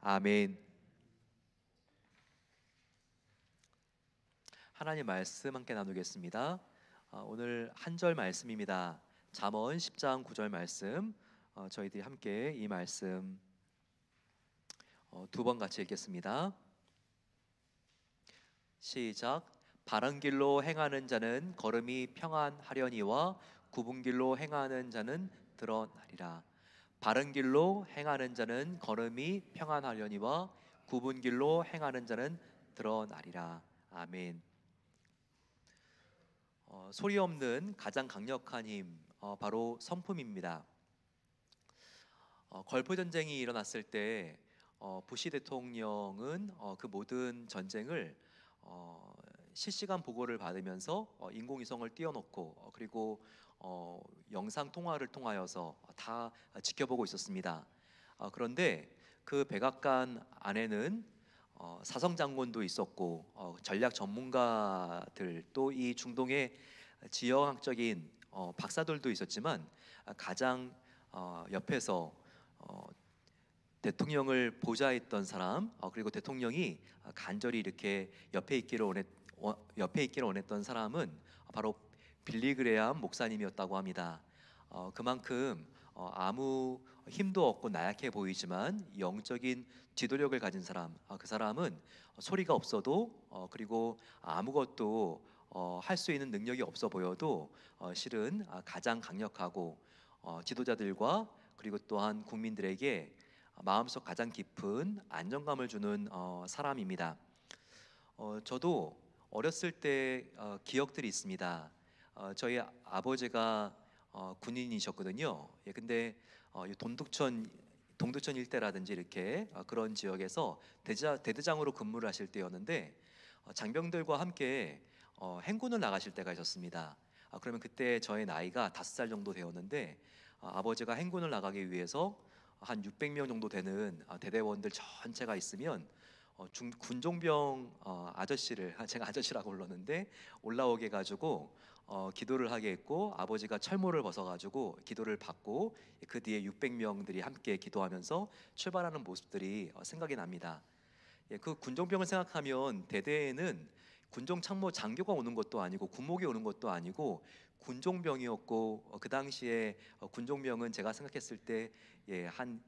아멘. 하나님 말씀 함께 나누겠습니다. 오늘 한 절 말씀입니다. 잠언 10장 9절 말씀. 저희들이 함께 이 말씀 두 번 같이 읽겠습니다. 시작. 바른 길로 행하는 자는 걸음이 평안하려니와 굽은 길로 행하는 자는 드러나리라. 바른 길로 행하는 자는 걸음이 평안하려니와 굽은 길로 행하는 자는 드러나리라. 아멘. 소리 없는 가장 강력한 힘, 바로 성품입니다. 걸프 전쟁이 일어났을 때 부시 대통령은 그 모든 전쟁을 실시간 보고를 받으면서 인공위성을 띄워놓고 그리고 영상 통화를 통하여서 다 지켜보고 있었습니다. 그런데 그 백악관 안에는 사성 장군도 있었고 전략 전문가들 또 이 중동의 지형학적인 박사들도 있었지만 가장 옆에서 대통령을 보좌했던 사람 그리고 대통령이 간절히 이렇게 옆에 있기를 원했던 사람은 바로 빌리그레암 목사님이었다고 합니다. 그만큼 아무 힘도 없고 나약해 보이지만 영적인 지도력을 가진 사람, 그 사람은 소리가 없어도 그리고 아무것도 할 수 있는 능력이 없어 보여도 실은 가장 강력하고 지도자들과 그리고 또한 국민들에게 마음속 가장 깊은 안정감을 주는 사람입니다. 저도 어렸을 때 기억들이 있습니다. 저희 아버지가 군인이셨거든요. 예, 근데 이 동두천 일대라든지 이렇게 그런 지역에서 대대장으로 근무를 하실 때였는데 장병들과 함께 행군을 나가실 때가 있었습니다. 그러면 그때 저의 나이가 5살 정도 되었는데 아버지가 행군을 나가기 위해서 한 600명 정도 되는 대대원들 전체가 있으면 군종병 아저씨를 제가 아저씨라고 불렀는데 올라오게 해가지고 기도를 하게 했고 아버지가 철모를 벗어가지고 기도를 받고 그 뒤에 600명들이 함께 기도하면서 출발하는 모습들이 생각이 납니다. 예, 그 군종병을 생각하면 대대에는 군종 참모 장교가 오는 것도 아니고 군목이 오는 것도 아니고 군종병이었고 그 당시에 군종병은 제가 생각했을 때 예, 한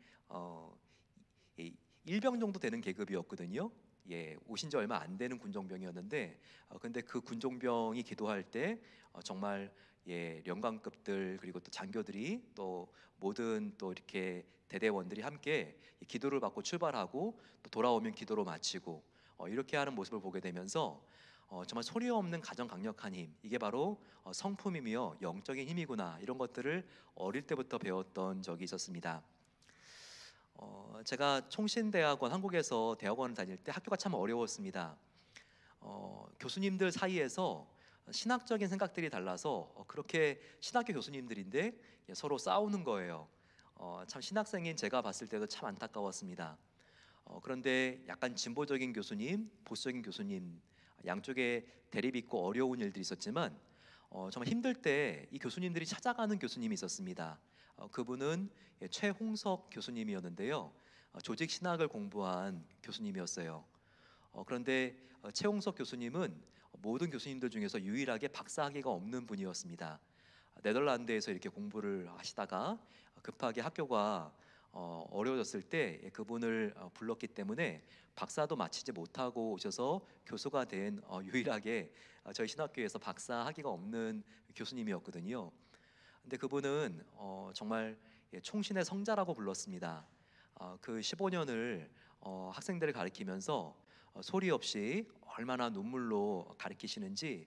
일병 정도 되는 계급이었거든요. 예, 오신 지 얼마 안 되는 군종병이었는데 근데 그 군종병이 기도할 때 정말 예, 영관급들 그리고 또 장교들이 또 모든 또 이렇게 대대원들이 함께 기도를 받고 출발하고 또 돌아오면 기도로 마치고 이렇게 하는 모습을 보게 되면서 정말 소리 없는 가장 강력한 힘, 이게 바로 성품이며 영적인 힘이구나, 이런 것들을 어릴 때부터 배웠던 적이 있었습니다. 제가 총신대학원, 한국에서 대학원을 다닐 때 학교가 참 어려웠습니다. 교수님들 사이에서 신학적인 생각들이 달라서 그렇게 신학교 교수님들인데 서로 싸우는 거예요. 참 신학생인 제가 봤을 때도 참 안타까웠습니다. 그런데 약간 진보적인 교수님, 보수적인 교수님, 양쪽에 대립 있고 어려운 일들이 있었지만 정말 힘들 때 이 교수님들이 찾아가는 교수님이 있었습니다. 그분은 최홍석 교수님이었는데요. 조직 신학을 공부한 교수님이었어요. 그런데 최홍석 교수님은 모든 교수님들 중에서 유일하게 박사학위가 없는 분이었습니다. 네덜란드에서 이렇게 공부를 하시다가 급하게 학교가 어려워졌을 때 그분을 불렀기 때문에 박사도 마치지 못하고 오셔서 교수가 된 유일하게 저희 신학교에서 박사 학위가 없는 교수님이었거든요. 근데 그분은 정말 총신의 성자라고 불렀습니다. 그 15년을 학생들을 가르치면서 소리 없이 얼마나 눈물로 가르치시는지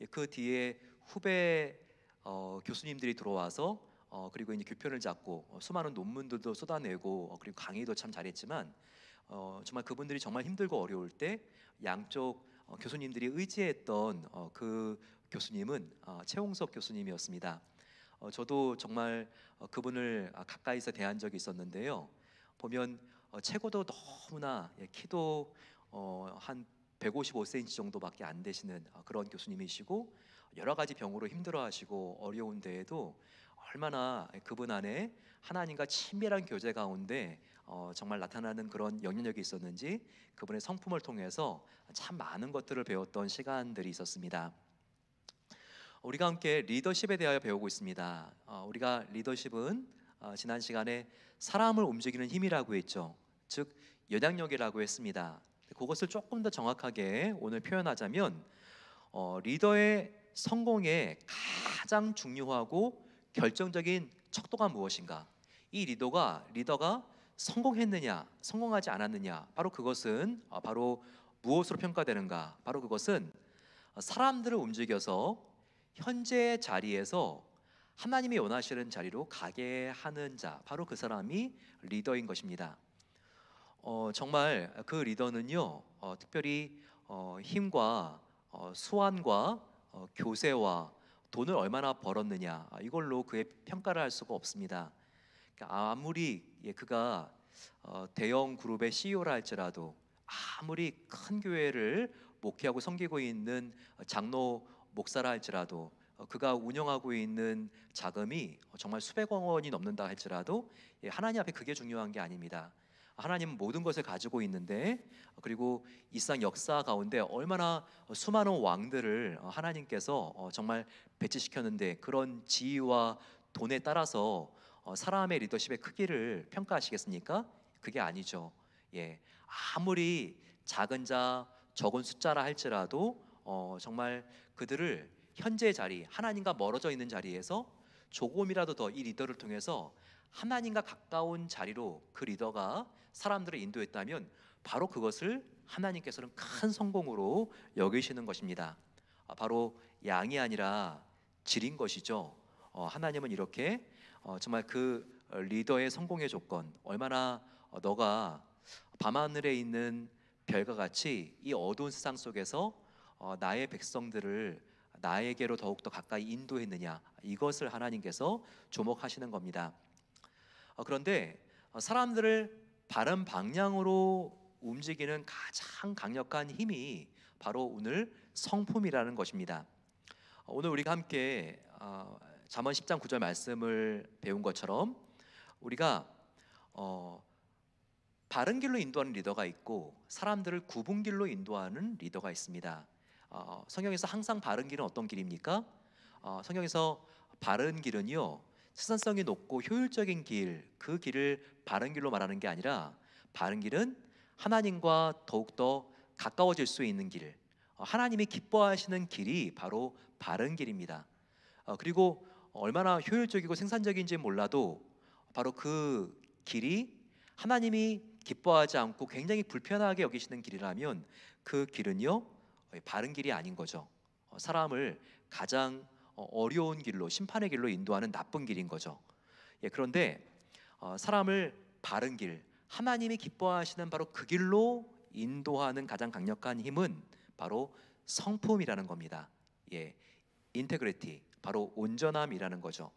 그 뒤에 후배 교수님들이 들어와서 그리고 이제 교편을 잡고 수많은 논문들도 쏟아내고 그리고 강의도 참 잘했지만 정말 그분들이 정말 힘들고 어려울 때 양쪽 교수님들이 의지했던 그 교수님은 최홍석 교수님이었습니다. 저도 정말 그분을 가까이서 대한 적이 있었는데요. 보면 체구도 너무나 키도 한 155cm 정도밖에 안 되시는 그런 교수님이시고 여러 가지 병으로 힘들어하시고 어려운 데에도 얼마나 그분 안에 하나님과 친밀한 교제 가운데 정말 나타나는 그런 영향력이 있었는지 그분의 성품을 통해서 참 많은 것들을 배웠던 시간들이 있었습니다. 우리가 함께 리더십에 대하여 배우고 있습니다. 우리가 리더십은 지난 시간에 사람을 움직이는 힘이라고 했죠. 즉 영향력이라고 했습니다. 그것을 조금 더 정확하게 오늘 표현하자면 리더의 성공에 가장 중요하고 결정적인 척도가 무엇인가? 이 리더가 성공했느냐, 성공하지 않았느냐? 바로 그것은 바로 무엇으로 평가되는가? 바로 그것은 사람들을 움직여서 현재 자리에서 하나님이 원하시는 자리로 가게 하는 자, 바로 그 사람이 리더인 것입니다. 정말 그 리더는요, 특별히 힘과 수완과 교세와 돈을 얼마나 벌었느냐 이걸로 그의 평가를 할 수가 없습니다. 그러니까 아무리 그가 대형 그룹의 CEO라 할지라도, 아무리 큰 교회를 목회하고 섬기고 있는 장로 목사라 할지라도, 그가 운영하고 있는 자금이 정말 수백억 원이 넘는다 할지라도 하나님 앞에 그게 중요한 게 아닙니다. 하나님은 모든 것을 가지고 있는데, 그리고 이상 역사 가운데 얼마나 수많은 왕들을 하나님께서 정말 배치시켰는데, 그런 지위와 돈에 따라서 사람의 리더십의 크기를 평가하시겠습니까? 그게 아니죠. 아무리 작은 자, 적은 숫자라 할지라도 정말 그들을 현재 자리, 하나님과 멀어져 있는 자리에서 조금이라도 더 이 리더를 통해서 하나님과 가까운 자리로 그 리더가 사람들을 인도했다면 바로 그것을 하나님께서는 큰 성공으로 여기시는 것입니다. 바로 양이 아니라 질인 것이죠. 하나님은 이렇게 정말 그 리더의 성공의 조건, 얼마나 너가 밤하늘에 있는 별과 같이 이 어두운 세상 속에서 나의 백성들을 나에게로 더욱더 가까이 인도했느냐, 이것을 하나님께서 주목하시는 겁니다. 그런데 사람들을 바른 방향으로 움직이는 가장 강력한 힘이 바로 오늘 성품이라는 것입니다. 오늘 우리가 함께 잠언 10장 9절 말씀을 배운 것처럼 우리가 바른 길로 인도하는 리더가 있고 사람들을 굽은 길로 인도하는 리더가 있습니다. 성경에서 항상 바른 길은 어떤 길입니까? 성경에서 바른 길은요, 생산성이 높고 효율적인 길, 그 길을 바른 길로 말하는 게 아니라, 바른 길은 하나님과 더욱더 가까워질 수 있는 길, 하나님이 기뻐하시는 길이 바로 바른 길입니다. 그리고 얼마나 효율적이고 생산적인지 몰라도 바로 그 길이 하나님이 기뻐하지 않고 굉장히 불편하게 여기시는 길이라면 그 길은요, 바른 길이 아닌 거죠. 사람을 가장 어려운 길로, 심판의 길로 인도하는 나쁜 길인 거죠. 그런데 사람을 바른 길, 하나님이 기뻐하시는 바로 그 길로 인도하는 가장 강력한 힘은 바로 성품이라는 겁니다. 인테그리티, 바로 온전함이라는 거죠.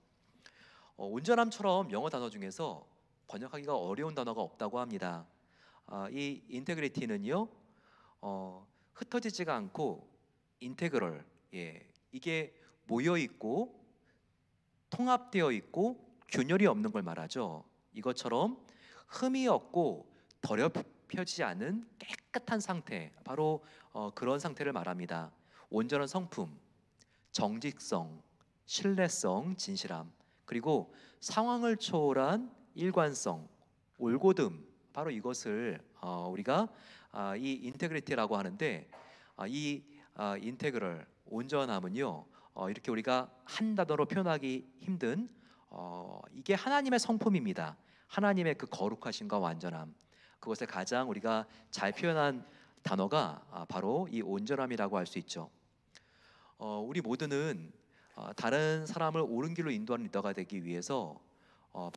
온전함처럼 영어 단어 중에서 번역하기가 어려운 단어가 없다고 합니다. 이 인테그리티는요, 흩어지지가 않고 인테그럴, 이게 모여 있고 통합되어 있고 균열이 없는 걸 말하죠. 이것처럼 흠이 없고 더럽혀지지 않은 깨끗한 상태, 바로 그런 상태를 말합니다. 온전한 성품, 정직성, 신뢰성, 진실함, 그리고 상황을 초월한 일관성, 올곧음, 바로 이것을 우리가 이 인테그리티라고 하는데, 이 인테그럴, 온전함은요, 이렇게 우리가 한 단어로 표현하기 힘든 이게 하나님의 성품입니다. 하나님의 그 거룩하심과 완전함, 그것을 가장 우리가 잘 표현한 단어가 바로 이 온전함이라고 할 수 있죠. 우리 모두는 다른 사람을 옳은 길로 인도하는 리더가 되기 위해서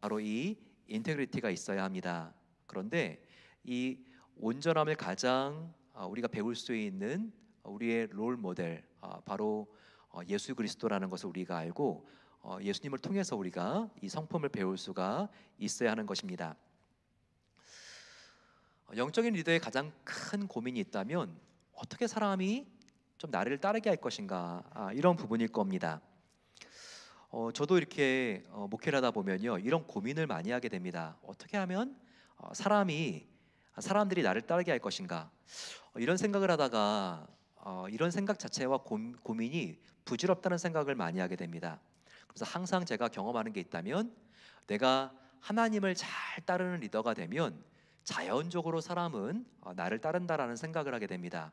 바로 이 인테그리티가 있어야 합니다. 그런데 이 온전함을 가장 우리가 배울 수 있는 우리의 롤 모델, 바로 예수 그리스도라는 것을 우리가 알고 예수님을 통해서 우리가 이 성품을 배울 수가 있어야 하는 것입니다. 영적인 리더의 가장 큰 고민이 있다면 어떻게 사람이 좀 나를 따르게 할 것인가, 이런 부분일 겁니다. 저도 이렇게 목회를 하다 보면요, 이런 고민을 많이 하게 됩니다. 어떻게 하면 사람들이 나를 따르게 할 것인가? 이런 생각을 하다가 이런 생각 자체와 고민이 부질없다는 생각을 많이 하게 됩니다. 그래서 항상 제가 경험하는 게 있다면, 내가 하나님을 잘 따르는 리더가 되면 자연적으로 사람은 나를 따른다라는 생각을 하게 됩니다.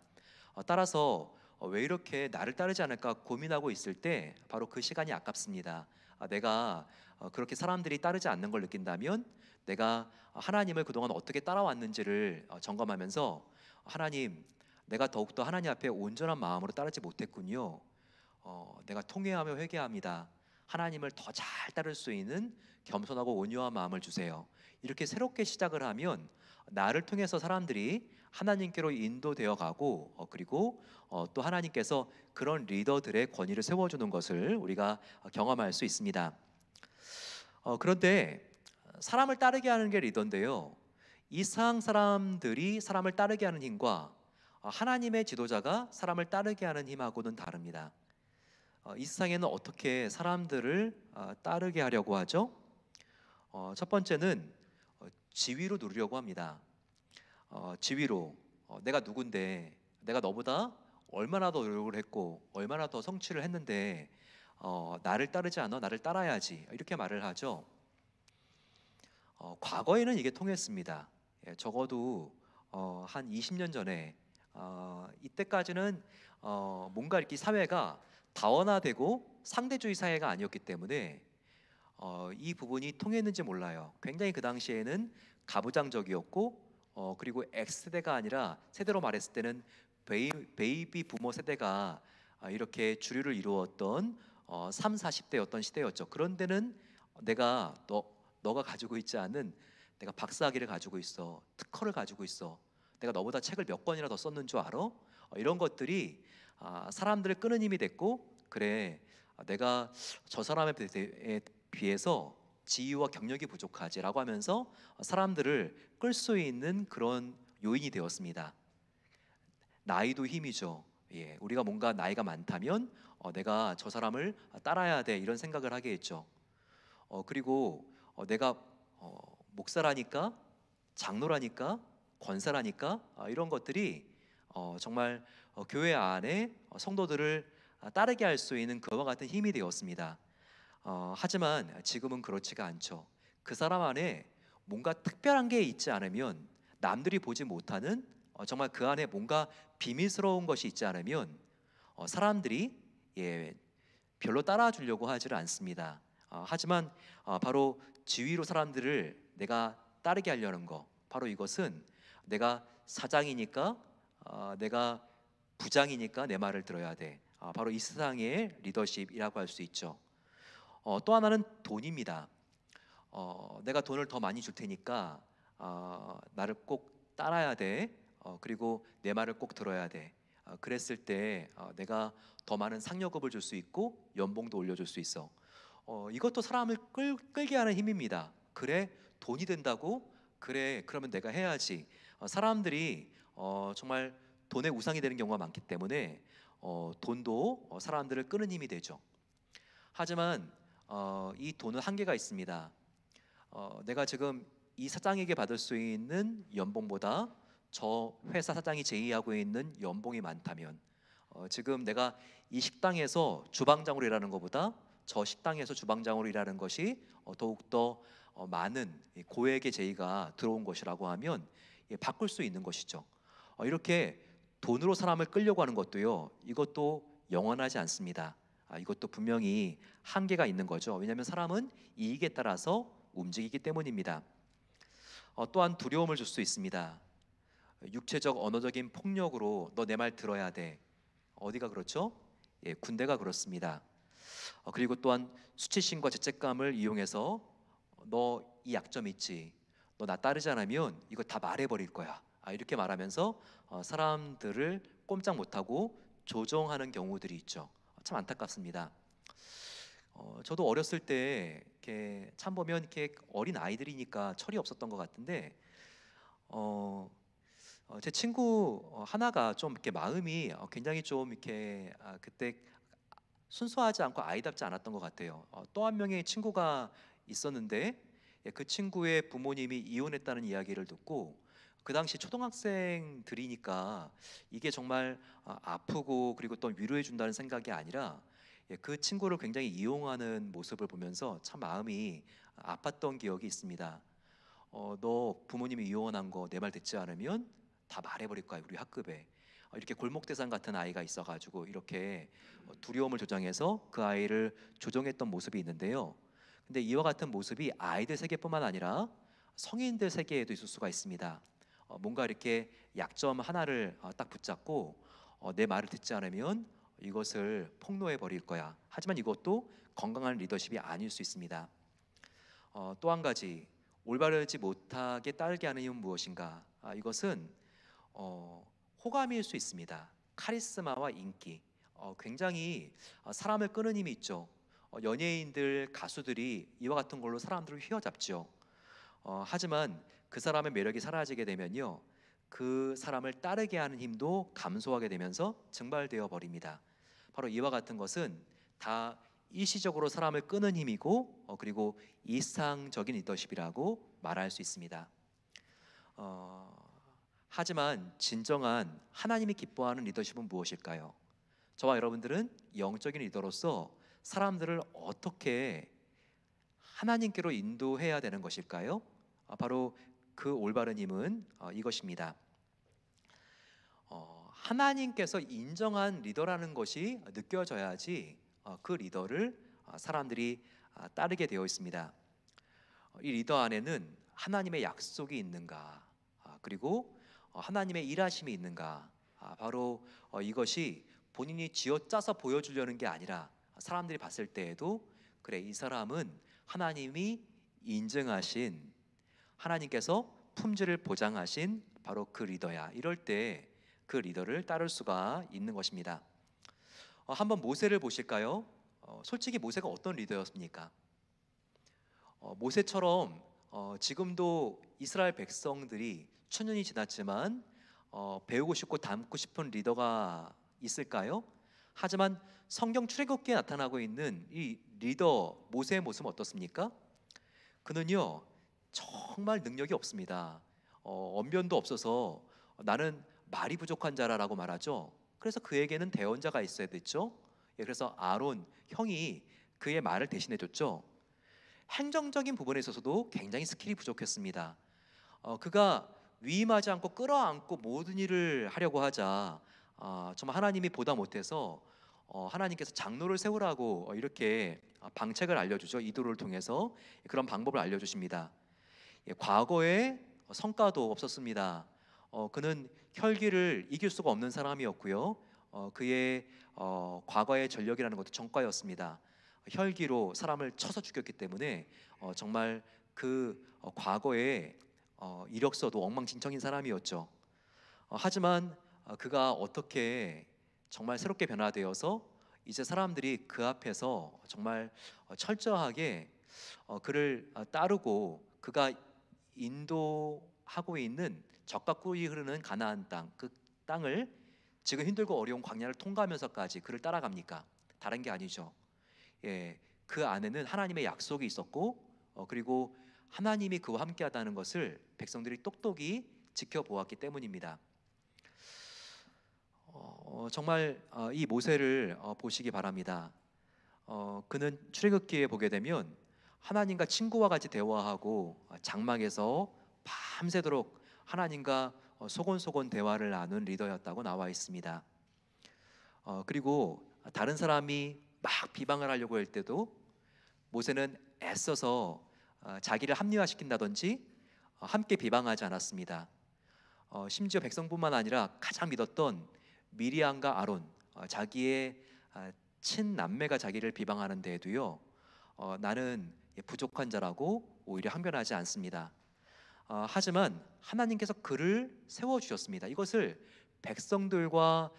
따라서 왜 이렇게 나를 따르지 않을까 고민하고 있을 때 바로 그 시간이 아깝습니다. 내가 그렇게 사람들이 따르지 않는 걸 느낀다면, 내가 하나님을 그동안 어떻게 따라왔는지를 점검하면서, 하나님, 내가 더욱더 하나님 앞에 온전한 마음으로 따르지 못했군요. 내가 통회하며 회개합니다. 하나님을 더 잘 따를 수 있는 겸손하고 온유한 마음을 주세요. 이렇게 새롭게 시작을 하면 나를 통해서 사람들이 하나님께로 인도되어 가고, 그리고 또 하나님께서 그런 리더들의 권위를 세워주는 것을 우리가 경험할 수 있습니다. 그런데 사람을 따르게 하는 게 리더인데요, 이 세상 사람들이 사람을 따르게 하는 힘과 하나님의 지도자가 사람을 따르게 하는 힘하고는 다릅니다. 이 세상에는 어떻게 사람들을 따르게 하려고 하죠? 첫 번째는 지위로 누리려고 합니다. 지위로, 내가 누군데, 내가 너보다 얼마나 더 노력을 했고 얼마나 더 성취를 했는데 나를 따르지 않아? 나를 따라야지, 이렇게 말을 하죠. 과거에는 이게 통했습니다. 적어도 한 20년 전에, 이때까지는 뭔가 이렇게 사회가 다원화되고 상대주의 사회가 아니었기 때문에 이 부분이 통했는지 몰라요. 굉장히 그 당시에는 가부장적이었고, 그리고 X세대가 아니라 세대로 말했을 때는 베이비 부모 세대가 이렇게 주류를 이루었던 3, 40대였던 시대였죠. 그런 데는 내가 너가 가지고 있지 않은, 내가 박사학위를 가지고 있어, 특허를 가지고 있어, 내가 너보다 책을 몇 권이나 더 썼는 줄 알아? 이런 것들이 사람들을 끄는 힘이 됐고, 그래, 내가 저 사람에 비해서 지위와 경력이 부족하지라고 하면서 사람들을 끌 수 있는 그런 요인이 되었습니다. 나이도 힘이죠. 우리가 뭔가 나이가 많다면 내가 저 사람을 따라야 돼, 이런 생각을 하게 했죠. 그리고 내가 목사라니까, 장로라니까, 권사라니까, 이런 것들이 정말 교회 안에 성도들을 따르게 할 수 있는 그와 같은 힘이 되었습니다. 하지만 지금은 그렇지가 않죠. 그 사람 안에 뭔가 특별한 게 있지 않으면, 남들이 보지 못하는 정말 그 안에 뭔가 비밀스러운 것이 있지 않으면 사람들이 별로 따라 주려고 하지를 않습니다. 하지만 바로 지위로 사람들을 내가 따르게 하려는 거, 바로 이것은 내가 사장이니까, 내가 부장이니까 내 말을 들어야 돼, 바로 이 세상의 리더십이라고 할 수 있죠. 또 하나는 돈입니다. 내가 돈을 더 많이 줄 테니까 나를 꼭 따라야 돼. 그리고 내 말을 꼭 들어야 돼. 그랬을 때 내가 더 많은 상여금을 줄 수 있고 연봉도 올려줄 수 있어. 이것도 사람을 끌게 하는 힘입니다. 그래, 돈이 된다고? 그래, 그러면 내가 해야지. 사람들이 정말 돈의 우상이 되는 경우가 많기 때문에 돈도 사람들을 끄는 힘이 되죠. 하지만 이 돈은 한계가 있습니다. 내가 지금 이 사장에게 받을 수 있는 연봉보다 저 회사 사장이 제의하고 있는 연봉이 많다면, 지금 내가 이 식당에서 주방장으로 일하는 것보다 저 식당에서 주방장으로 일하는 것이 더욱더 많은 고액의 제의가 들어온 것이라고 하면 바꿀 수 있는 것이죠. 이렇게 돈으로 사람을 끌려고 하는 것도요, 이것도 영원하지 않습니다. 이것도 분명히 한계가 있는 거죠. 왜냐하면 사람은 이익에 따라서 움직이기 때문입니다. 또한 두려움을 줄 수 있습니다. 육체적 언어적인 폭력으로 너 내 말 들어야 돼. 어디가 그렇죠? 군대가 그렇습니다. 그리고 또한 수치심과 죄책감을 이용해서 너 이 약점 있지, 너 나 따르지 않으면 이거 다 말해버릴 거야, 이렇게 말하면서 사람들을 꼼짝 못하고 조종하는 경우들이 있죠. 참 안타깝습니다. 저도 어렸을 때 이렇게 참 보면 이렇게 어린 아이들이니까 철이 없었던 것 같은데, 제 친구 하나가 좀 이렇게 마음이 굉장히 좀 이렇게 그때 순수하지 않고 아이답지 않았던 것 같아요. 또 한 명의 친구가 있었는데 그 친구의 부모님이 이혼했다는 이야기를 듣고 그 당시 초등학생들이니까 이게 정말 아프고 그리고 또 위로해 준다는 생각이 아니라 그 친구를 굉장히 이용하는 모습을 보면서 참 마음이 아팠던 기억이 있습니다. 너 부모님이 이혼한 거 내 말 듣지 않으면 다 말해버릴 거야 우리 학급에. 이렇게 골목대장 같은 아이가 있어가지고 이렇게 두려움을 조장해서 그 아이를 조종했던 모습이 있는데요. 근데 이와 같은 모습이 아이들 세계뿐만 아니라 성인들 세계에도 있을 수가 있습니다. 뭔가 이렇게 약점 하나를 딱 붙잡고 내 말을 듣지 않으면 이것을 폭로해 버릴 거야. 하지만 이것도 건강한 리더십이 아닐 수 있습니다. 또 한 가지 올바르지 못하게 따르게 하는 이유는 무엇인가? 이것은 호감일 수 있습니다. 카리스마와 인기, 굉장히 사람을 끄는 힘이 있죠. 연예인들, 가수들이 이와 같은 걸로 사람들을 휘어잡죠. 하지만 그 사람의 매력이 사라지게 되면요, 그 사람을 따르게 하는 힘도 감소하게 되면서 증발되어 버립니다. 바로 이와 같은 것은 다 일시적으로 사람을 끄는 힘이고 그리고 이상적인 리더십이라고 말할 수 있습니다. 하지만 진정한 하나님이 기뻐하는 리더십은 무엇일까요? 저와 여러분들은 영적인 리더로서 사람들을 어떻게 하나님께로 인도해야 되는 것일까요? 바로 그 올바른 힘은 이것입니다. 하나님께서 인정한 리더라는 것이 느껴져야지 그 리더를 사람들이 따르게 되어 있습니다. 이 리더 안에는 하나님의 약속이 있는가, 그리고 하나님의 일하심이 있는가, 바로 이것이 본인이 쥐어짜서 보여주려는 게 아니라 사람들이 봤을 때에도 그래, 이 사람은 하나님이 인정하신, 하나님께서 품질을 보장하신 바로 그 리더야. 이럴 때 그 리더를 따를 수가 있는 것입니다. 한번 모세를 보실까요? 솔직히 모세가 어떤 리더였습니까? 모세처럼 지금도 이스라엘 백성들이 천년이 지났지만 배우고 싶고 닮고 싶은 리더가 있을까요? 하지만 성경 출애굽기에 나타나고 있는 이 리더 모세의 모습은 어떻습니까? 그는요 정말 능력이 없습니다. 언변도 없어서 나는 말이 부족한 자라라고 말하죠. 그래서 그에게는 대언자가 있어야 됐죠. 그래서 아론 형이 그의 말을 대신해 줬죠. 행정적인 부분에 있어서도 굉장히 스킬이 부족했습니다. 그가 위임하지 않고 끌어안고 모든 일을 하려고 하자 정말 하나님이 보다 못해서 하나님께서 장로를 세우라고 이렇게 방책을 알려주죠. 이도를 통해서 그런 방법을 알려주십니다. 과거에 성과도 없었습니다. 그는 혈기를 이길 수가 없는 사람이었고요. 그의 과거의 전력이라는 것도 전과였습니다. 혈기로 사람을 쳐서 죽였기 때문에 정말 그 과거의 이력서도 엉망진창인 사람이었죠. 하지만 그가 어떻게 정말 새롭게 변화되어서 이제 사람들이 그 앞에서 정말 철저하게 그를 따르고 그가 인도하고 있는 젖과 꿀이 흐르는 가나안 땅, 그 땅을 지금 힘들고 어려운 광야를 통과하면서까지 그를 따라갑니까? 다른 게 아니죠. 그 안에는 하나님의 약속이 있었고 그리고 하나님이 그와 함께하다는 것을 백성들이 똑똑히 지켜보았기 때문입니다. 정말 이 모세를 보시기 바랍니다. 그는 출애굽기에 보게 되면 하나님과 친구와 같이 대화하고 장막에서 밤새도록 하나님과 소곤소곤 대화를 나눈 리더였다고 나와 있습니다. 그리고 다른 사람이 막 비방을 하려고 할 때도 모세는 애써서 자기를 합리화시킨다든지 함께 비방하지 않았습니다. 심지어 백성뿐만 아니라 가장 믿었던 미리암과 아론, 자기의 친남매가 자기를 비방하는 데에도요 나는 부족한 자라고 오히려 항변하지 않습니다. 하지만 하나님께서 그를 세워주셨습니다. 이것을 백성들과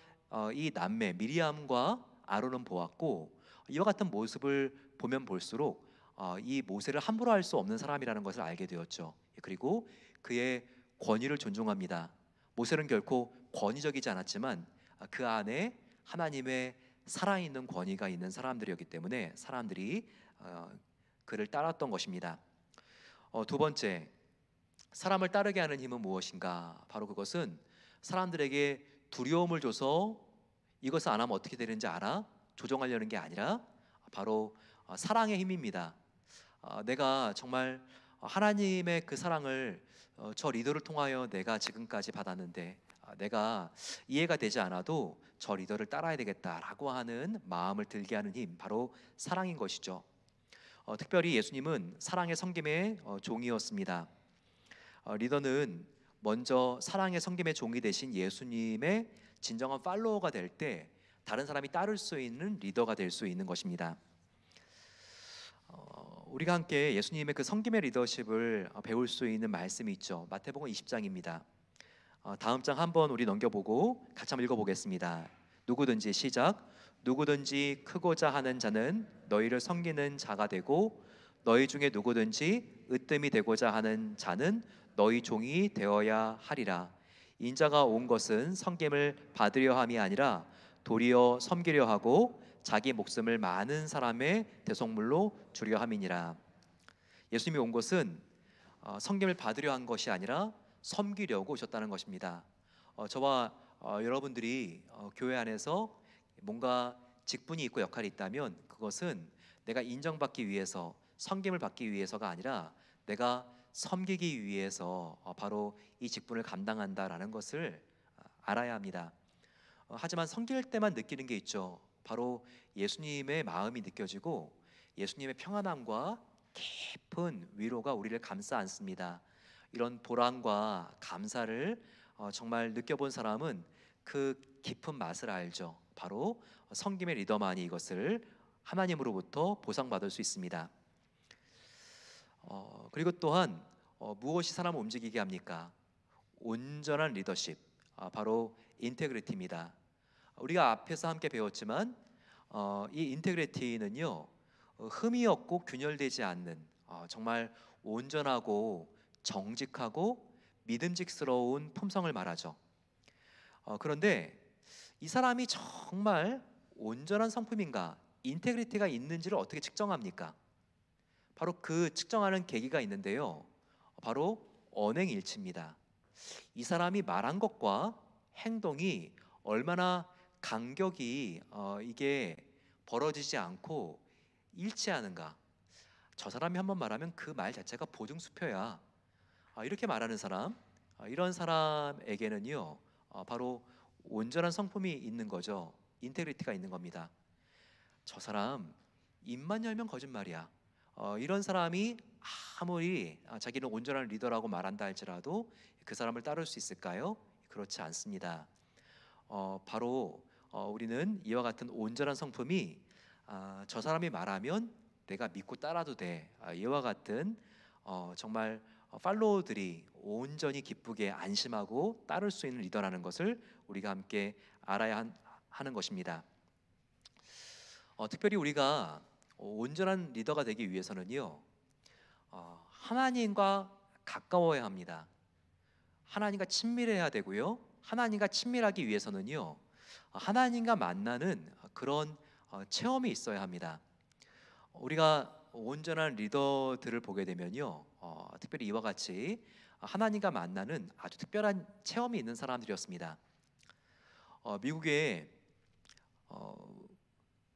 이 남매 미리암과 아론은 보았고 이와 같은 모습을 보면 볼수록 이 모세를 함부로 할 수 없는 사람이라는 것을 알게 되었죠. 그리고 그의 권위를 존중합니다. 모세는 결코 권위적이지 않았지만 그 안에 하나님의 살아있는 권위가 있는 사람들이었기 때문에 사람들이 그를 따랐던 것입니다. 두 번째, 사람을 따르게 하는 힘은 무엇인가? 바로 그것은 사람들에게 두려움을 줘서 이것을 안 하면 어떻게 되는지 알아? 조정하려는 게 아니라 바로 사랑의 힘입니다. 내가 정말 하나님의 그 사랑을 저 리더를 통하여 내가 지금까지 받았는데 내가 이해가 되지 않아도 저 리더를 따라야 되겠다라고 하는 마음을 들게 하는 힘, 바로 사랑인 것이죠. 특별히 예수님은 사랑의 섬김의 종이었습니다. 리더는 먼저 사랑의 섬김의 종이 되신 예수님의 진정한 팔로워가 될 때 다른 사람이 따를 수 있는 리더가 될 수 있는 것입니다. 우리가 함께 예수님의 그 섬김의 리더십을 배울 수 있는 말씀이 있죠. 마태복음 20장입니다. 다음 장 한번 우리 넘겨보고 같이 한번 읽어보겠습니다. 누구든지 시작. 누구든지 크고자 하는 자는 너희를 섬기는 자가 되고 너희 중에 누구든지 으뜸이 되고자 하는 자는 너희 종이 되어야 하리라. 인자가 온 것은 섬김을 받으려 함이 아니라 도리어 섬기려 하고 자기 목숨을 많은 사람의 대속물로 주려 함이니라. 예수님이 온 것은 섬김을 받으려 한 것이 아니라 섬기려고 오셨다는 것입니다. 저와 여러분들이 교회 안에서 뭔가 직분이 있고 역할이 있다면 그것은 내가 인정받기 위해서 섬김을 받기 위해서가 아니라 내가 섬기기 위해서 바로 이 직분을 감당한다라는 것을 알아야 합니다. 하지만 섬길 때만 느끼는 게 있죠. 바로 예수님의 마음이 느껴지고 예수님의 평안함과 깊은 위로가 우리를 감싸 안습니다. 이런 보람과 감사를 정말 느껴본 사람은 그 깊은 맛을 알죠. 바로 섬김의 리더만이 이것을 하나님으로부터 보상받을 수 있습니다. 그리고 또한 무엇이 사람을 움직이게 합니까? 온전한 리더십, 바로 인테그리티입니다. 우리가 앞에서 함께 배웠지만 이 인테그리티는요, 흠이 없고 균열되지 않는 정말 온전하고 정직하고 믿음직스러운 품성을 말하죠. 그런데 이 사람이 정말 온전한 성품인가, 인테그리티가 있는지를 어떻게 측정합니까? 바로 그 측정하는 계기가 있는데요. 바로 언행일치입니다. 이 사람이 말한 것과 행동이 얼마나 간격이 이게 벌어지지 않고 일치하는가. 저 사람이 한번 말하면 그 말 자체가 보증수표야. 이렇게 말하는 사람, 이런 사람에게는요, 바로 온전한 성품이 있는 거죠. 인테그리티가 있는 겁니다. 저 사람 입만 열면 거짓말이야. 이런 사람이 아무리 자기는 온전한 리더라고 말한다 할지라도 그 사람을 따를 수 있을까요? 그렇지 않습니다. 바로 우리는 이와 같은 온전한 성품이 저 사람이 말하면 내가 믿고 따라도 돼. 이와 같은 정말 팔로워들이 온전히 기쁘게 안심하고 따를 수 있는 리더라는 것을 우리가 함께 알아야 하는 것입니다. 특별히 우리가 온전한 리더가 되기 위해서는요, 하나님과 가까워야 합니다. 하나님과 친밀해야 되고요. 하나님과 친밀하기 위해서는요, 하나님과 만나는 그런 체험이 있어야 합니다. 우리가 온전한 리더들을 보게 되면요, 특별히 이와 같이 하나님과 만나는 아주 특별한 체험이 있는 사람들이었습니다. 미국의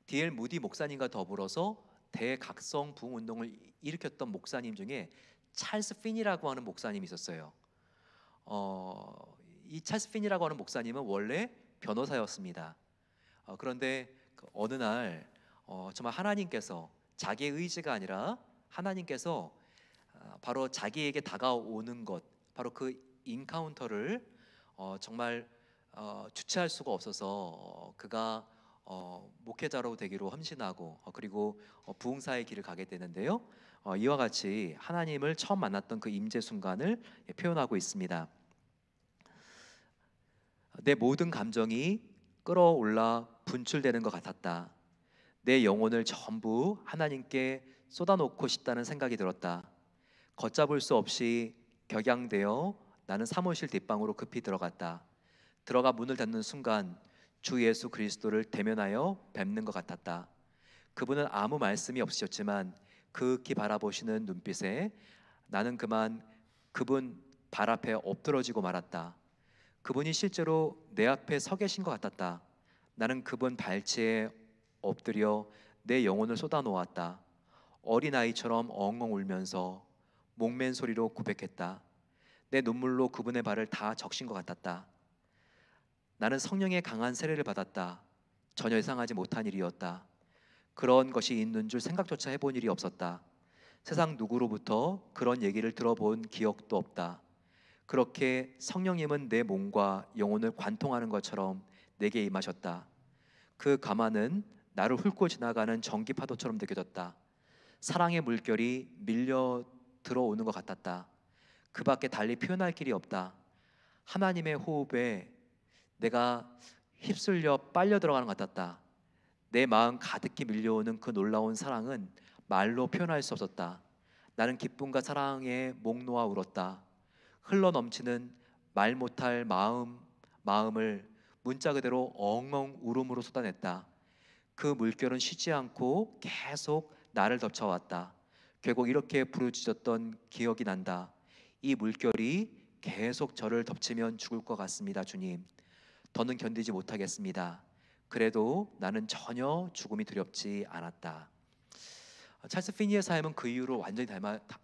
D.L. 무디 목사님과 더불어서 대각성 부흥 운동을 일으켰던 목사님 중에 찰스 핀이라고 하는 목사님이 있었어요. 이 찰스 핀이라고 하는 목사님은 원래 변호사였습니다. 그런데 어느 날 정말 하나님께서 자기의 의지가 아니라 하나님께서 바로 자기에게 다가오는 것, 바로 그 인카운터를 정말 주체할 수가 없어서 그가 목회자로 되기로 헌신하고 그리고 부흥사의 길을 가게 되는데요. 이와 같이 하나님을 처음 만났던 그 임재 순간을 표현하고 있습니다. 내 모든 감정이 끌어올라 분출되는 것 같았다. 내 영혼을 전부 하나님께 쏟아놓고 싶다는 생각이 들었다. 걷잡을 수 없이 격양되어 나는 사무실 뒷방으로 급히 들어갔다. 들어가 문을 닫는 순간 주 예수 그리스도를 대면하여 뵙는 것 같았다. 그분은 아무 말씀이 없으셨지만 극히 바라보시는 눈빛에 나는 그만 그분 발 앞에 엎드러지고 말았다. 그분이 실제로 내 앞에 서 계신 것 같았다. 나는 그분 발치에 엎드려 내 영혼을 쏟아놓았다. 어린아이처럼 엉엉 울면서 목맨 소리로 고백했다. 내 눈물로 그분의 발을 다 적신 것 같았다. 나는 성령의 강한 세례를 받았다. 전혀 예상하지 못한 일이었다. 그런 것이 있는 줄 생각조차 해본 일이 없었다. 세상 누구로부터 그런 얘기를 들어본 기억도 없다. 그렇게 성령님은 내 몸과 영혼을 관통하는 것처럼 내게 임하셨다. 그 가마는 나를 훑고 지나가는 전기 파도처럼 느껴졌다. 사랑의 물결이 밀려 들어오는 것 같았다. 그 밖에 달리 표현할 길이 없다. 하나님의 호흡에 내가 휩쓸려 빨려 들어가는 것 같았다. 내 마음 가득히 밀려오는 그 놀라운 사랑은 말로 표현할 수 없었다. 나는 기쁨과 사랑에 목 놓아 울었다. 흘러 넘치는 말 못할 마음을 문자 그대로 엉엉 울음으로 쏟아냈다. 그 물결은 쉬지 않고 계속 나를 덮쳐왔다. 결국 이렇게 부르짖었던 기억이 난다. 이 물결이 계속 저를 덮치면 죽을 것 같습니다, 주님. 더는 견디지 못하겠습니다. 그래도 나는 전혀 죽음이 두렵지 않았다. 찰스 피니의 삶은 그 이후로 완전히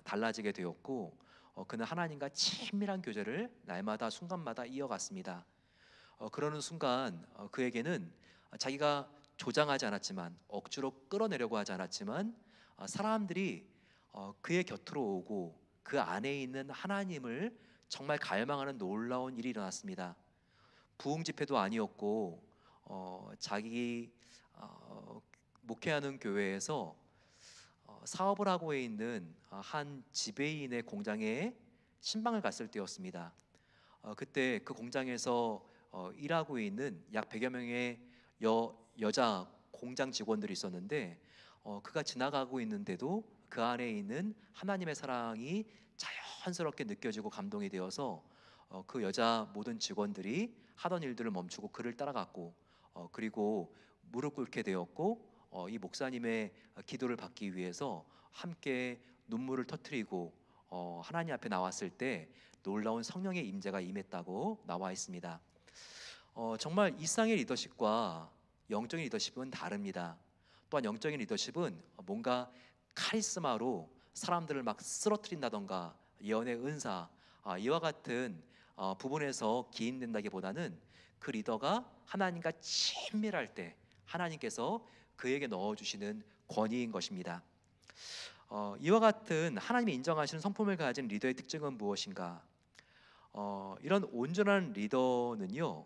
달라지게 되었고, 그는 하나님과 친밀한 교제를 날마다 순간마다 이어갔습니다. 그러는 순간 그에게는 자기가 조장하지 않았지만, 억지로 끌어내려고 하지 않았지만, 사람들이 그의 곁으로 오고 그 안에 있는 하나님을 정말 갈망하는 놀라운 일이 일어났습니다. 부흥 집회도 아니었고, 자기 목회하는 교회에서 사업을 하고 있는 한 지배인의 공장에 신방을 갔을 때였습니다. 그때 그 공장에서 일하고 있는 약 100여 명의 여자 공장 직원들이 있었는데, 그가 지나가고 있는데도 그 안에 있는 하나님의 사랑이 자연스럽게 느껴지고 감동이 되어서 그 여자 모든 직원들이 하던 일들을 멈추고 그를 따라갔고, 그리고 무릎 꿇게 되었고, 이 목사님의 기도를 받기 위해서 함께 눈물을 터뜨리고 하나님 앞에 나왔을 때 놀라운 성령의 임재가 임했다고 나와 있습니다. 정말 일상의 리더십과 영적인 리더십은 다릅니다. 또한 영적인 리더십은 뭔가 카리스마로 사람들을 막 쓰러뜨린다던가 예언의 은사, 이와 같은 부분에서 기인된다기보다는 그 리더가 하나님과 친밀할 때 하나님께서 그에게 넣어주시는 권위인 것입니다. 이와 같은 하나님이 인정하시는 성품을 가진 리더의 특징은 무엇인가? 이런 온전한 리더는요,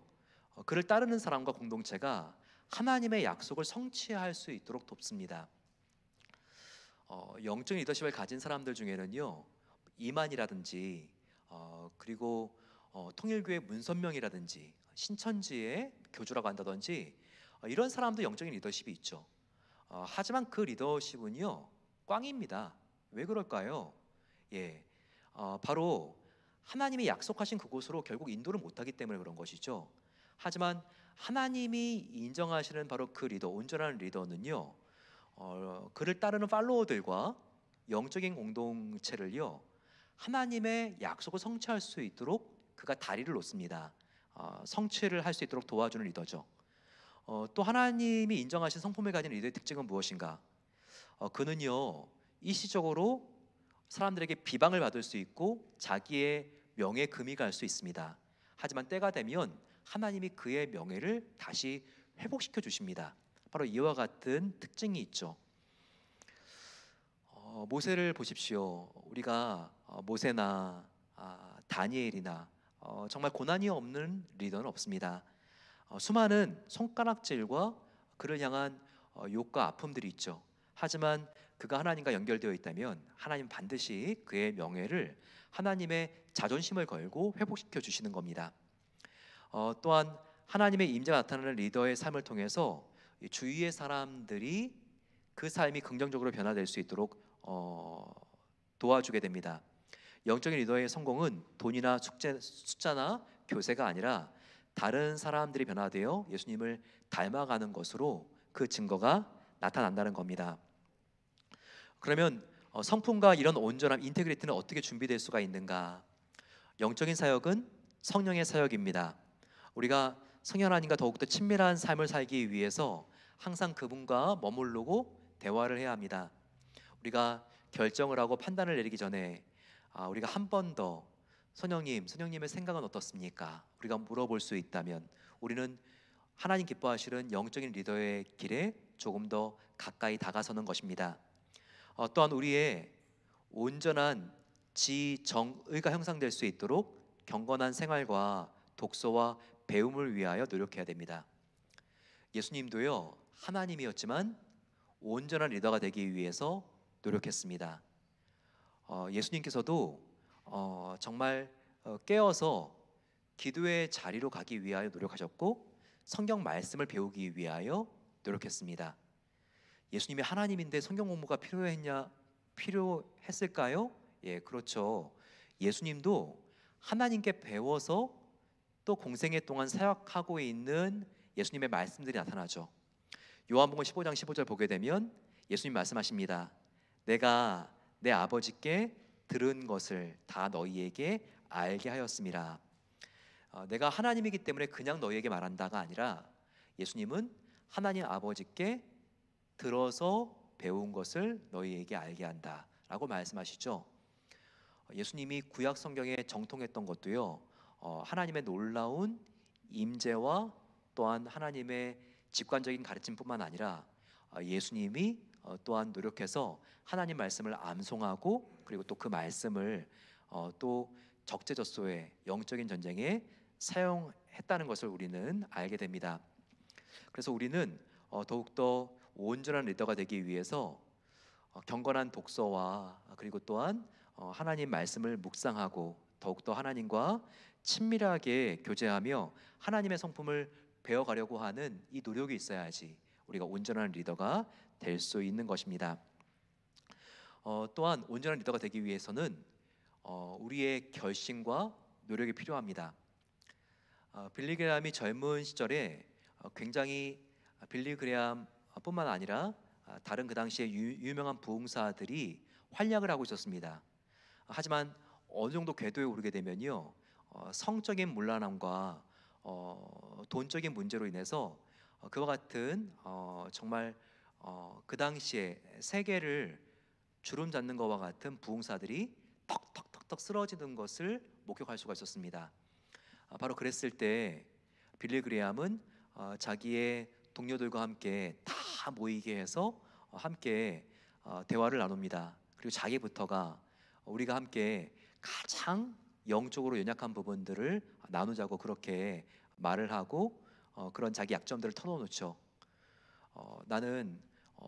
그를 따르는 사람과 공동체가 하나님의 약속을 성취할 수 있도록 돕습니다. 영적인 리더십을 가진 사람들 중에는요, 이만이라든지 그리고 통일교회 문선명이라든지 신천지의 교주라고 한다든지 이런 사람도 영적인 리더십이 있죠. 하지만 그 리더십은요, 꽝입니다. 왜 그럴까요? 예, 바로 하나님이 약속하신 그곳으로 결국 인도를 못하기 때문에 그런 것이죠. 하지만 하나님이 인정하시는 바로 그 리더, 온전한 리더는요, 그를 따르는 팔로워들과 영적인 공동체를요, 하나님의 약속을 성취할 수 있도록 그가 다리를 놓습니다. 성취를 할 수 있도록 도와주는 리더죠. 또 하나님이 인정하신 성품을 가진 리더의 특징은 무엇인가? 그는요, 일시적으로 사람들에게 비방을 받을 수 있고 자기의 명예에 금이 갈 수 있습니다. 하지만 때가 되면 하나님이 그의 명예를 다시 회복시켜 주십니다. 바로 이와 같은 특징이 있죠. 모세를 보십시오. 우리가 모세나 다니엘이나 정말 고난이 없는 리더는 없습니다. 수많은 손가락질과 그를 향한 욕과 아픔들이 있죠. 하지만 그가 하나님과 연결되어 있다면 하나님 반드시 그의 명예를, 하나님의 자존심을 걸고 회복시켜 주시는 겁니다. 또한 하나님의 임재가 나타나는 리더의 삶을 통해서 주위의 사람들이 그 삶이 긍정적으로 변화될 수 있도록 도와주게 됩니다. 영적인 리더의 성공은 돈이나 숫자나 교세가 아니라 다른 사람들이 변화되어 예수님을 닮아가는 것으로 그 증거가 나타난다는 겁니다. 그러면 성품과 이런 온전함, 인테그리티는 어떻게 준비될 수가 있는가? 영적인 사역은 성령의 사역입니다. 우리가 성령 하나님과 더욱더 친밀한 삶을 살기 위해서 항상 그분과 머무르고 대화를 해야 합니다. 우리가 결정을 하고 판단을 내리기 전에 우리가 한 번 더 성령님의 생각은 어떻습니까? 우리가 물어볼 수 있다면 우리는 하나님 기뻐하시는 영적인 리더의 길에 조금 더 가까이 다가서는 것입니다. 또한 우리의 온전한 지정의가 형성될 수 있도록 경건한 생활과 독서와 배움을 위하여 노력해야 됩니다. 예수님도요, 하나님이었지만 온전한 리더가 되기 위해서 노력했습니다. 예수님께서도 정말 깨어서 기도의 자리로 가기 위하여 노력하셨고 성경 말씀을 배우기 위하여 노력했습니다. 예수님이 하나님인데 성경 공부가 필요했을까요? 예, 그렇죠. 예수님도 하나님께 배워서 또 공생애 동안 사역하고 있는 예수님의 말씀들이 나타나죠. 요한복음 15장 15절 보게 되면 예수님 말씀하십니다. 내가 내 아버지께 들은 것을 다 너희에게 알게 하였음이라. 내가 하나님이기 때문에 그냥 너희에게 말한다가 아니라 예수님은 하나님 아버지께 들어서 배운 것을 너희에게 알게 한다 라고 말씀하시죠. 예수님이 구약 성경에 정통했던 것도요, 하나님의 놀라운 임재와 또한 하나님의 직관적인 가르침뿐만 아니라 예수님이 또한 노력해서 하나님 말씀을 암송하고 그리고 또 그 말씀을 또 적재적소의 영적인 전쟁에 사용했다는 것을 우리는 알게 됩니다. 그래서 우리는 더욱더 온전한 리더가 되기 위해서 경건한 독서와 그리고 또한 하나님 말씀을 묵상하고 더욱더 하나님과 친밀하게 교제하며 하나님의 성품을 배워가려고 하는 이 노력이 있어야지 우리가 온전한 리더가 될 수 있는 것입니다. 또한 온전한 리더가 되기 위해서는 우리의 결심과 노력이 필요합니다. 빌리 그레함이 젊은 시절에 굉장히 빌리 그레함뿐만 아니라 다른 그 당시에 유명한 부흥사들이 활약을 하고 있었습니다. 하지만 어느 정도 궤도에 오르게 되면요, 성적인 문란함과 돈적인 문제로 인해서 그와 같은 정말 그 당시에 세계를 주름 잡는 것과 같은 부흥사들이 턱턱턱턱 쓰러지는 것을 목격할 수가 있었습니다. 바로 그랬을 때 빌리 그레함은 자기의 동료들과 함께 다 모이게 해서 함께 대화를 나눕니다. 그리고 자기부터가 우리가 함께 가장 영적으로 연약한 부분들을 나누자고 그렇게 말을 하고 그런 자기 약점들을 털어놓죠. 나는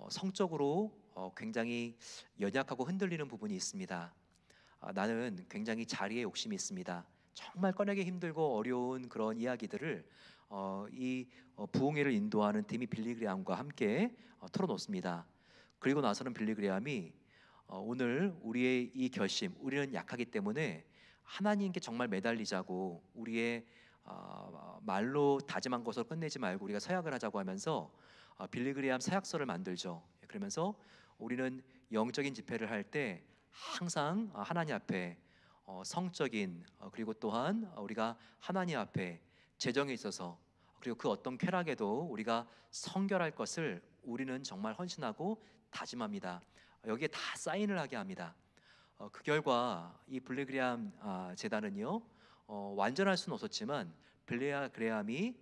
성적으로 굉장히 연약하고 흔들리는 부분이 있습니다. 나는 굉장히 자리에 욕심이 있습니다. 정말 꺼내기 힘들고 어려운 그런 이야기들을 이 부흥회를 인도하는 팀이 빌리 그레함과 함께 털어놓습니다. 그리고 나서는 빌리 그레함이 오늘 우리의 이 결심, 우리는 약하기 때문에 하나님께 정말 매달리자고 우리의 말로 다짐한 것을 끝내지 말고 우리가 사역을 하자고 하면서 빌리 그레함 사역서를 만들죠. 그러면서 우리는 영적인 집회를 할 때 항상 하나님 앞에 성적인 그리고 또한 우리가 하나님 앞에 재정에 있어서 그리고 그 어떤 쾌락에도 우리가 성결할 것을 우리는 정말 헌신하고 다짐합니다. 여기에 다 사인을 하게 합니다. 그 결과 이 빌리 그레함 재단은요, 완전할 수는 없었지만 빌리 그레함이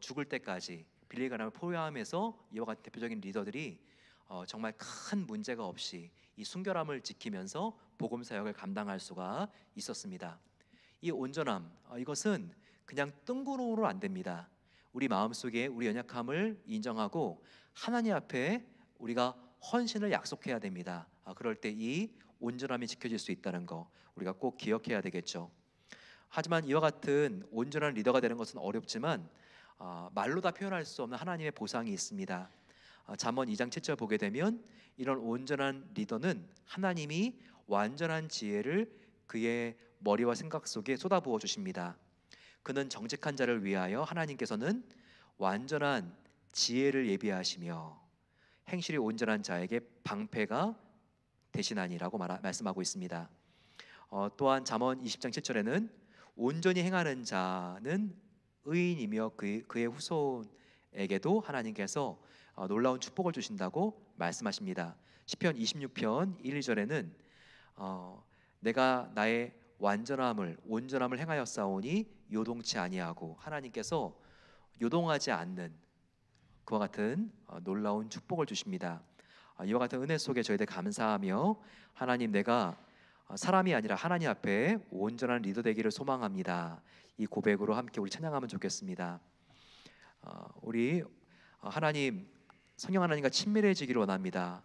죽을 때까지 빌리 그레함을 포효하면서 이와 같은 대표적인 리더들이 정말 큰 문제가 없이 이 순결함을 지키면서 복음 사역을 감당할 수가 있었습니다. 이 온전함, 이것은 그냥 뜬구름으로 안 됩니다. 우리 마음속에 우리 연약함을 인정하고 하나님 앞에 우리가 헌신을 약속해야 됩니다. 그럴 때 이 온전함이 지켜질 수 있다는 거 우리가 꼭 기억해야 되겠죠. 하지만 이와 같은 온전한 리더가 되는 것은 어렵지만 말로 다 표현할 수 없는 하나님의 보상이 있습니다. 잠언 2장 7절 보게 되면 이런 온전한 리더는 하나님이 완전한 지혜를 그의 머리와 생각 속에 쏟아부어 주십니다. 그는 정직한 자를 위하여 하나님께서는 완전한 지혜를 예비하시며 행실이 온전한 자에게 방패가 대신하니라고 말씀하고 있습니다. 또한 잠언 20장 7절에는 온전히 행하는 자는 의인이며 그의 후손에게도 하나님께서 놀라운 축복을 주신다고 말씀하십니다. 시편 26편 1, 2절에는 내가 나의 온전함을 행하였사오니 요동치 아니하고, 하나님께서 요동하지 않는 그와 같은 놀라운 축복을 주십니다. 이와 같은 은혜 속에 저희들 감사하며, 하나님, 내가 사람이 아니라 하나님 앞에 온전한 리더 되기를 소망합니다. 이 고백으로 함께 우리 찬양하면 좋겠습니다. 우리 하나님, 성령 하나님과 친밀해지기를 원합니다.